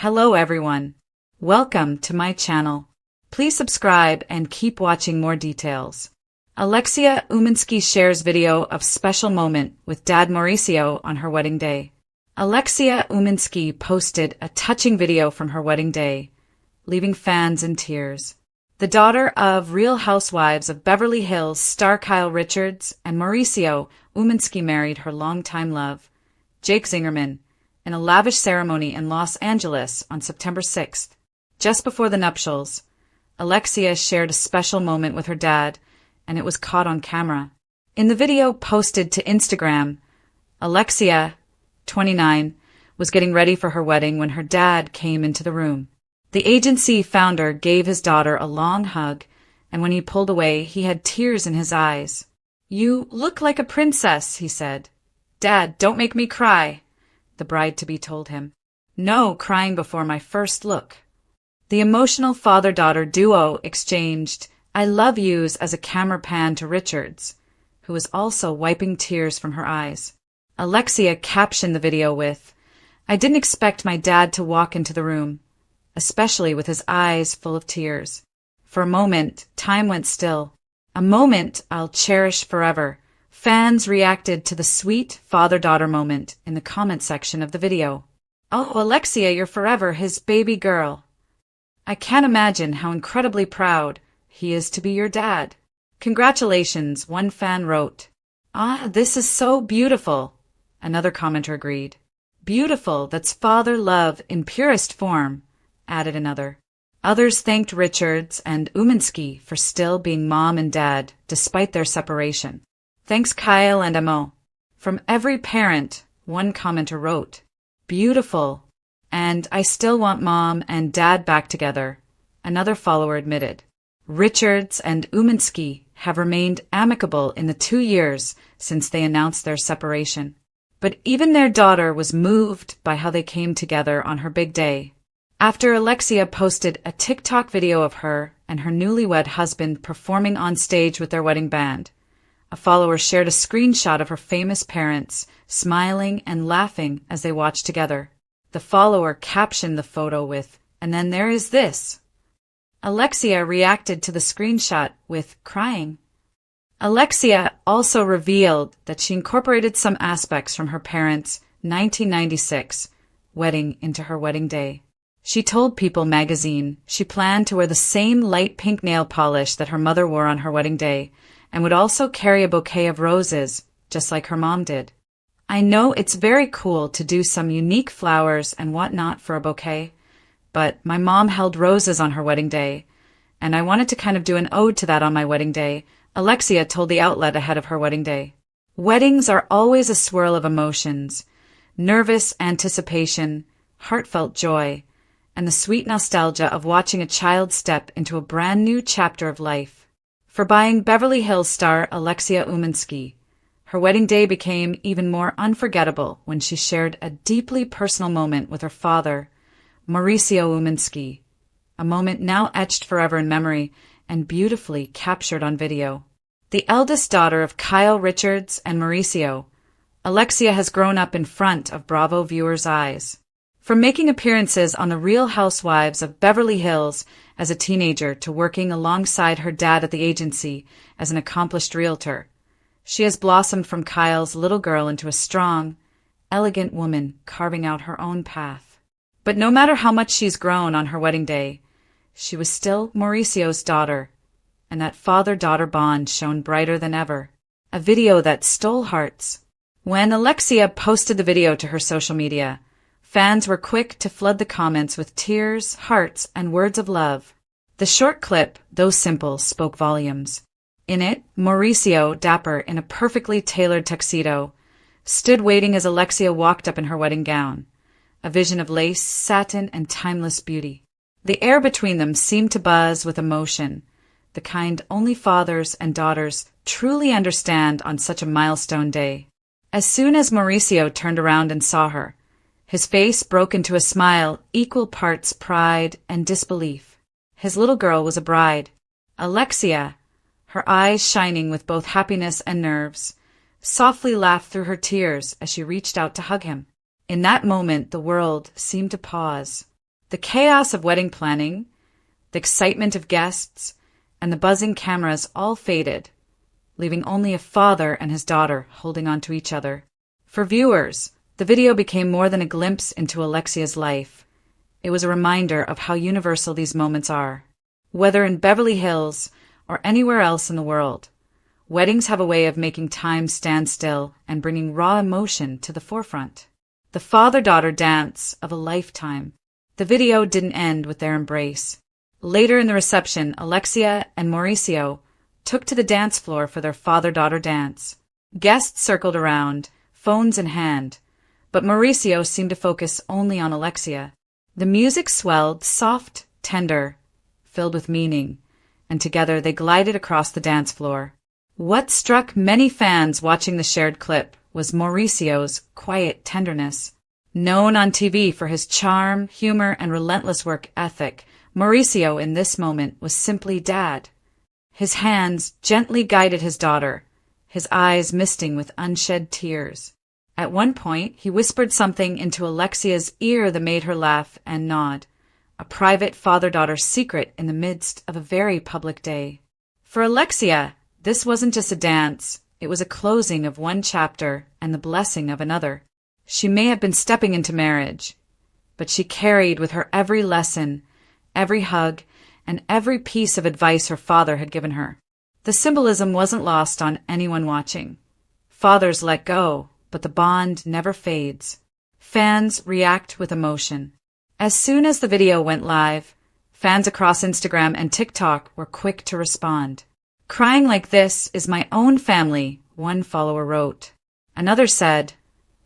Hello everyone. Welcome to my channel. Please subscribe and keep watching more details. Alexia Umansky shares video of special moment with dad Mauricio on her wedding day. Alexia Umansky posted a touching video from her wedding day, leaving fans in tears. The daughter of Real Housewives of Beverly Hills star Kyle Richards and Mauricio Umansky married her longtime love, Jake Zingerman, in a lavish ceremony in Los Angeles on September 6th. Just before the nuptials, Alexia shared a special moment with her dad, and it was caught on camera. In the video posted to Instagram, Alexia, 29, was getting ready for her wedding when her dad came into the room. The agency founder gave his daughter a long hug, and when he pulled away, he had tears in his eyes. "You look like a princess," he said. "Dad, don't make me cry," the bride-to-be told him. "No crying before my first look." The emotional father-daughter duo exchanged "I love yous" as a camera pan to Richards, who was also wiping tears from her eyes. Alexia captioned the video with, "I didn't expect my dad to walk into the room, especially with his eyes full of tears. For a moment, time went still. A moment I'll cherish forever." Fans reacted to the sweet father-daughter moment in the comment section of the video. "Oh, Alexia, you're forever his baby girl. I can't imagine how incredibly proud he is to be your dad. Congratulations," one fan wrote. "Ah, this is so beautiful," another commenter agreed. "Beautiful, that's father love in purest form," added another. Others thanked Richards and Umansky for still being mom and dad despite their separation. "Thanks Kyle and Mo. From every parent," one commenter wrote. "Beautiful. And I still want mom and dad back together," another follower admitted. Richards and Umansky have remained amicable in the 2 years since they announced their separation. But even their daughter was moved by how they came together on her big day. After Alexia posted a TikTok video of her and her newlywed husband performing on stage with their wedding band, a follower shared a screenshot of her famous parents smiling and laughing as they watched together. The follower captioned the photo with, "And then there is this." Alexia reacted to the screenshot with crying. Alexia also revealed that she incorporated some aspects from her parents' 1996 wedding into her wedding day. She told People magazine she planned to wear the same light pink nail polish that her mother wore on her wedding day, and would also carry a bouquet of roses, just like her mom did. "I know it's very cool to do some unique flowers and whatnot for a bouquet, but my mom held roses on her wedding day, and I wanted to kind of do an ode to that on my wedding day," Alexia told the outlet ahead of her wedding day. Weddings are always a swirl of emotions: nervous anticipation, heartfelt joy, and the sweet nostalgia of watching a child step into a brand new chapter of life. For buying Beverly Hills star Alexia Umansky, her wedding day became even more unforgettable when she shared a deeply personal moment with her father, Mauricio Umansky, a moment now etched forever in memory and beautifully captured on video. The eldest daughter of Kyle Richards and Mauricio, Alexia has grown up in front of Bravo viewers' eyes. From making appearances on The Real Housewives of Beverly Hills as a teenager to working alongside her dad at the agency as an accomplished realtor, she has blossomed from Kyle's little girl into a strong, elegant woman carving out her own path. But no matter how much she's grown on her wedding day, she was still Mauricio's daughter, and that father-daughter bond shone brighter than ever, a video that stole hearts. When Alexia posted the video to her social media, fans were quick to flood the comments with tears, hearts, and words of love. The short clip, though simple, spoke volumes. In it, Mauricio, dapper in a perfectly tailored tuxedo, stood waiting as Alexia walked up in her wedding gown, a vision of lace, satin, and timeless beauty. The air between them seemed to buzz with emotion, the kind only fathers and daughters truly understand on such a milestone day. As soon as Mauricio turned around and saw her, his face broke into a smile, equal parts pride and disbelief. His little girl was a bride. Alexia, her eyes shining with both happiness and nerves, softly laughed through her tears as she reached out to hug him. In that moment, the world seemed to pause. The chaos of wedding planning, the excitement of guests, and the buzzing cameras all faded, leaving only a father and his daughter holding on to each other. For viewers, the video became more than a glimpse into Alexia's life. It was a reminder of how universal these moments are. Whether in Beverly Hills or anywhere else in the world, weddings have a way of making time stand still and bringing raw emotion to the forefront. The father-daughter dance of a lifetime. The video didn't end with their embrace. Later in the reception, Alexia and Mauricio took to the dance floor for their father-daughter dance. Guests circled around, phones in hand, but Mauricio seemed to focus only on Alexia. The music swelled, soft, tender, filled with meaning, and together they glided across the dance floor. What struck many fans watching the shared clip was Mauricio's quiet tenderness. Known on TV for his charm, humor, and relentless work ethic, Mauricio in this moment was simply Dad. His hands gently guided his daughter, his eyes misting with unshed tears. At one point, he whispered something into Alexia's ear that made her laugh and nod, a private father-daughter secret in the midst of a very public day. For Alexia, this wasn't just a dance, it was a closing of one chapter and the blessing of another. She may have been stepping into marriage, but she carried with her every lesson, every hug, and every piece of advice her father had given her. The symbolism wasn't lost on anyone watching. Fathers let go, but the bond never fades. Fans react with emotion. As soon as the video went live, fans across Instagram and TikTok were quick to respond. "Crying like this is my own family," one follower wrote. Another said,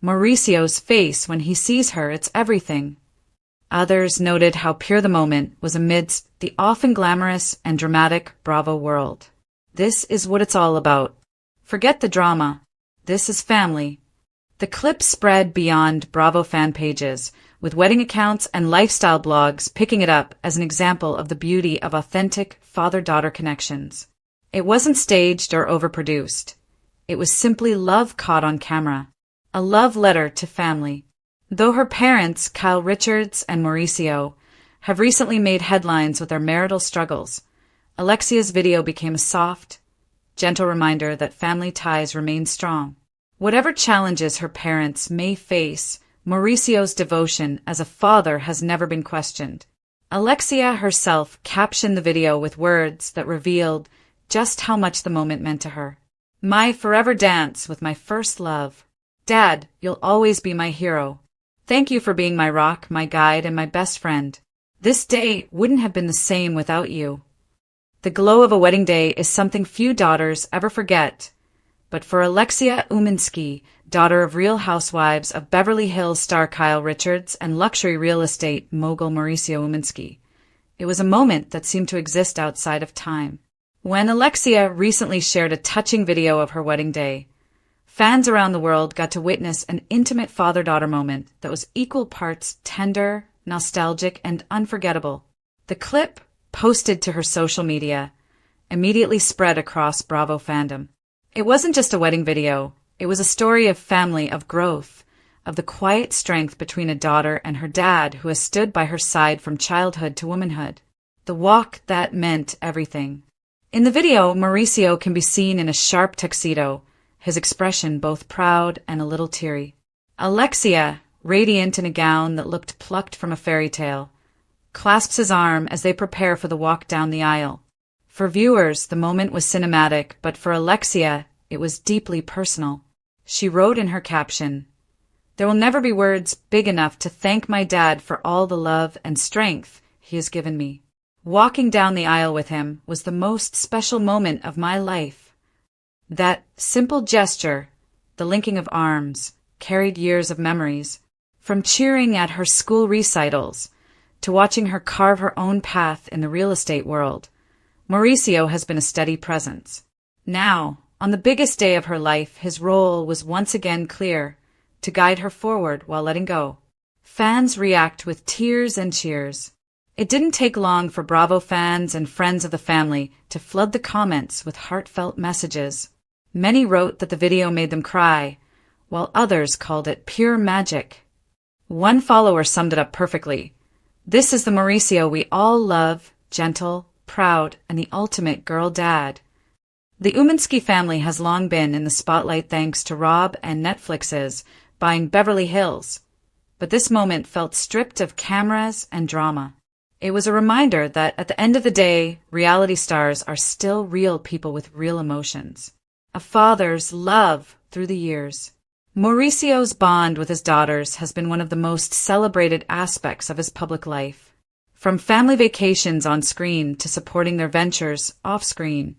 "Mauricio's face when he sees her, it's everything." Others noted how pure the moment was amidst the often glamorous and dramatic Bravo world. This is what it's all about. Forget the drama. This is family. The clip spread beyond Bravo fan pages, with wedding accounts and lifestyle blogs picking it up as an example of the beauty of authentic father-daughter connections. It wasn't staged or overproduced. It was simply love caught on camera. A love letter to family. Though her parents, Kyle Richards and Mauricio, have recently made headlines with their marital struggles, Alexia's video became a soft, gentle reminder that family ties remain strong. Whatever challenges her parents may face, Mauricio's devotion as a father has never been questioned. Alexia herself captioned the video with words that revealed just how much the moment meant to her. "My forever dance with my first love. Dad, you'll always be my hero. Thank you for being my rock, my guide, and my best friend. This day wouldn't have been the same without you." The glow of a wedding day is something few daughters ever forget, but for Alexia Umansky, daughter of Real Housewives of Beverly Hills star Kyle Richards and luxury real estate mogul Mauricio Umansky, it was a moment that seemed to exist outside of time. When Alexia recently shared a touching video of her wedding day, fans around the world got to witness an intimate father-daughter moment that was equal parts tender, nostalgic, and unforgettable. The clip, posted to her social media, immediately spread across Bravo fandom. It wasn't just a wedding video, it was a story of family, of growth, of the quiet strength between a daughter and her dad who has stood by her side from childhood to womanhood. The walk that meant everything. In the video, Mauricio can be seen in a sharp tuxedo, his expression both proud and a little teary. Alexia, radiant in a gown that looked plucked from a fairy tale, clasps his arm as they prepare for the walk down the aisle. For viewers, the moment was cinematic, but for Alexia, it was deeply personal. She wrote in her caption, "There will never be words big enough to thank my dad for all the love and strength he has given me. Walking down the aisle with him was the most special moment of my life." That simple gesture, the linking of arms, carried years of memories. From cheering at her school recitals to watching her carve her own path in the real estate world, Mauricio has been a steady presence. Now, on the biggest day of her life, his role was once again clear, to guide her forward while letting go. Fans react with tears and cheers. It didn't take long for Bravo fans and friends of the family to flood the comments with heartfelt messages. Many wrote that the video made them cry, while others called it pure magic. One follower summed it up perfectly. This is the Mauricio we all love, gentle, proud, and the ultimate girl dad. The Umansky family has long been in the spotlight thanks to Rob and Netflix's Buying Beverly Hills, but this moment felt stripped of cameras and drama. It was a reminder that at the end of the day, reality stars are still real people with real emotions. A father's love through the years. Mauricio's bond with his daughters has been one of the most celebrated aspects of his public life. From family vacations on screen to supporting their ventures off-screen,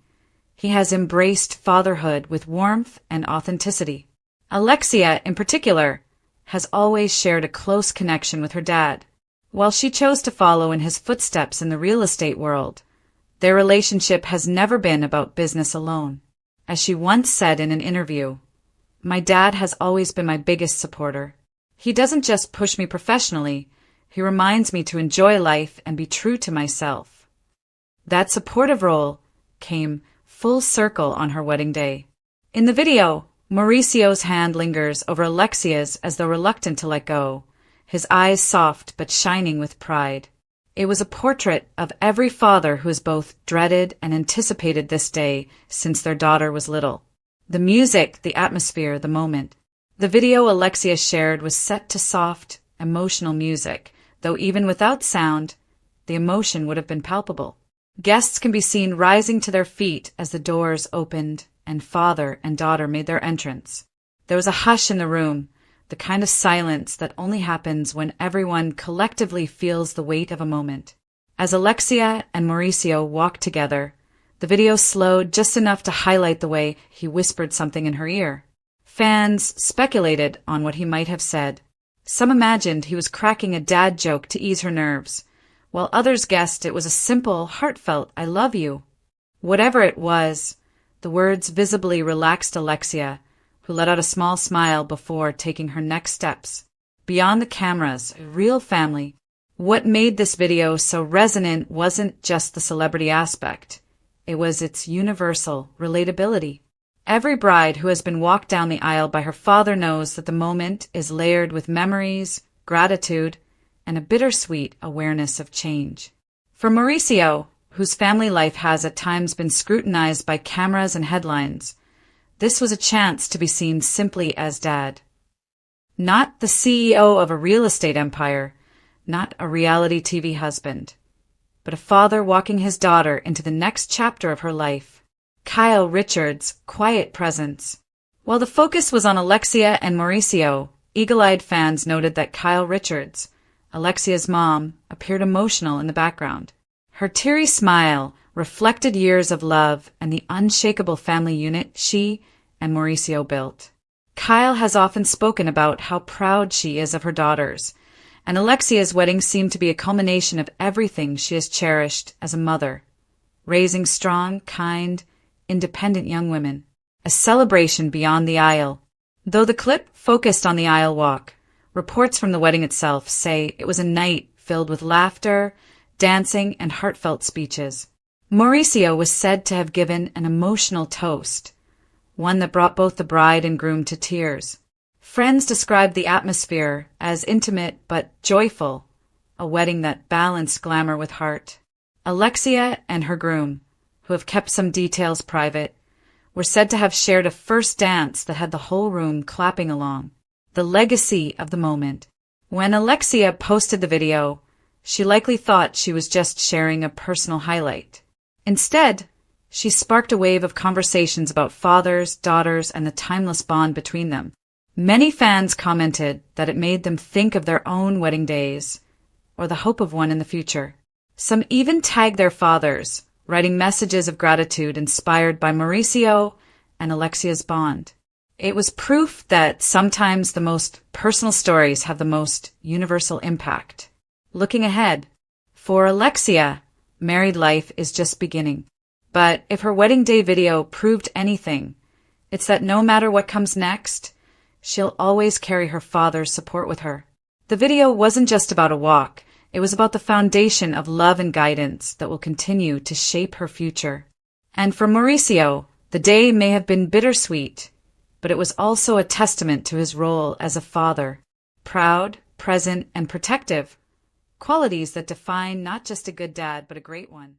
he has embraced fatherhood with warmth and authenticity. Alexia, in particular, has always shared a close connection with her dad. While she chose to follow in his footsteps in the real estate world, their relationship has never been about business alone. As she once said in an interview, "My dad has always been my biggest supporter. He doesn't just push me professionally, he reminds me to enjoy life and be true to myself." That supportive role came full circle on her wedding day. In the video, Mauricio's hand lingers over Alexia's as though reluctant to let go, his eyes soft but shining with pride. It was a portrait of every father who has both dreaded and anticipated this day since their daughter was little. The music, the atmosphere, the moment. The video Alexia shared was set to soft, emotional music, though even without sound, the emotion would have been palpable. Guests can be seen rising to their feet as the doors opened and father and daughter made their entrance. There was a hush in the room, the kind of silence that only happens when everyone collectively feels the weight of a moment. As Alexia and Mauricio walked together, the video slowed just enough to highlight the way he whispered something in her ear. Fans speculated on what he might have said. Some imagined he was cracking a dad joke to ease her nerves, while others guessed it was a simple, heartfelt "I love you." Whatever it was, the words visibly relaxed Alexia, who let out a small smile before taking her next steps. Beyond the cameras, a real family. What made this video so resonant wasn't just the celebrity aspect. It was its universal relatability. Every bride who has been walked down the aisle by her father knows that the moment is layered with memories, gratitude, and a bittersweet awareness of change. For Mauricio, whose family life has at times been scrutinized by cameras and headlines, this was a chance to be seen simply as dad. Not the CEO of a real estate empire, not a reality TV husband, but a father walking his daughter into the next chapter of her life. Kyle Richards' quiet presence. While the focus was on Alexia and Mauricio, eagle-eyed fans noted that Kyle Richards, Alexia's mom, appeared emotional in the background. Her teary smile reflected years of love and the unshakable family unit she and Mauricio built. Kyle has often spoken about how proud she is of her daughters, and Alexia's wedding seemed to be a culmination of everything she has cherished as a mother, raising strong, kind, independent young women. A celebration beyond the aisle. Though the clip focused on the aisle walk, reports from the wedding itself say it was a night filled with laughter, dancing, and heartfelt speeches. Mauricio was said to have given an emotional toast, one that brought both the bride and groom to tears. Friends described the atmosphere as intimate but joyful, a wedding that balanced glamour with heart. Alexia and her groom, who have kept some details private, were said to have shared a first dance that had the whole room clapping along. The legacy of the moment. When Alexia posted the video, she likely thought she was just sharing a personal highlight. Instead, she sparked a wave of conversations about fathers, daughters, and the timeless bond between them. Many fans commented that it made them think of their own wedding days, or the hope of one in the future. Some even tagged their fathers, writing messages of gratitude inspired by Mauricio and Alexia's bond. It was proof that sometimes the most personal stories have the most universal impact. Looking ahead, for Alexia, married life is just beginning. But if her wedding day video proved anything, it's that no matter what comes next, she'll always carry her father's support with her. The video wasn't just about a walk. It was about the foundation of love and guidance that will continue to shape her future. And for Mauricio, the day may have been bittersweet, but it was also a testament to his role as a father, proud, present, and protective, Qualities that define not just a good dad, but a great one.